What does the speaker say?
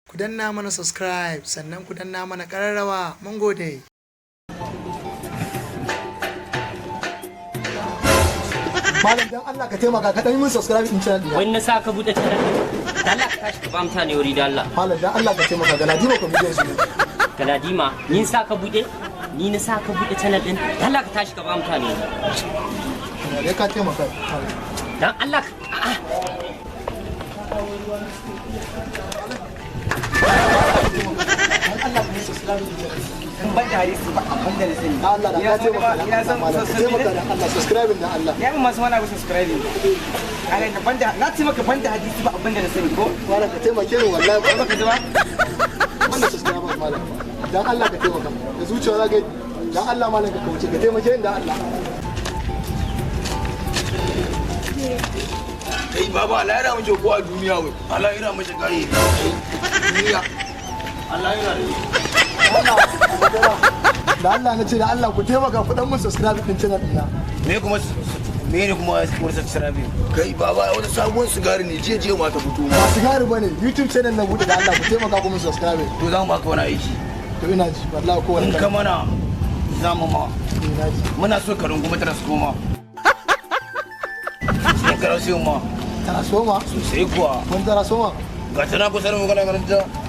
ku danna mana subscribe sannan ku danna mana ƙararrawa. Mun gode. Malam dan Allah ka taimaka ka dan yi min subscribe din channel ɗina. Wai na sa ka bude channel din. Allah ka tashi ka ba mutane wuri da Allah. Malam dan Allah ka taimaka ga Ladima comedian su ne. Galadima, ni sa ka bude? Ni na sa ka bude channel din. Allah ka tashi ka ba mutane. Dai ka taimaka. Dan Allah ka Allah ka yi subscribe din channel. ban da hadisi ba abin da sani Allah da ka taimaka. ina san taimaka da Allah subscribe da Allah. ya mun masu wani subscribe ana da banda na ce maka banda hadisi ba abin da sani ko Malam ka taimake ni wallahi ba baka ji ba wannan subscribe malam. Dan Allah ka taimaka. Da zuciya za ka yi. Dan Allah malam ka kauce ka taimake ni dan Allah. Kai baba Allah yana mace ko a duniya wai. Allah yana mace kai. Duniya. Allah yana da Allah na ce da Allah ku taimaka ku dan mun subscribe din channel ɗina. Me kuma kuma subscribe? Kai baba wani sabon sigari ne je ma ta fito. Ba sigari bane YouTube channel na bude da Allah ku taimaka ku mun subscribe. To zan baka wani aiki. To ina ji wallahi ko wani In ka mana za mu ma. ina ji. Muna so ka rungumi transformer. Sai ka rasu ma. Tana soma? Sosai kuwa. Mun tara soma? Ga tana kusa da mu kana karanta.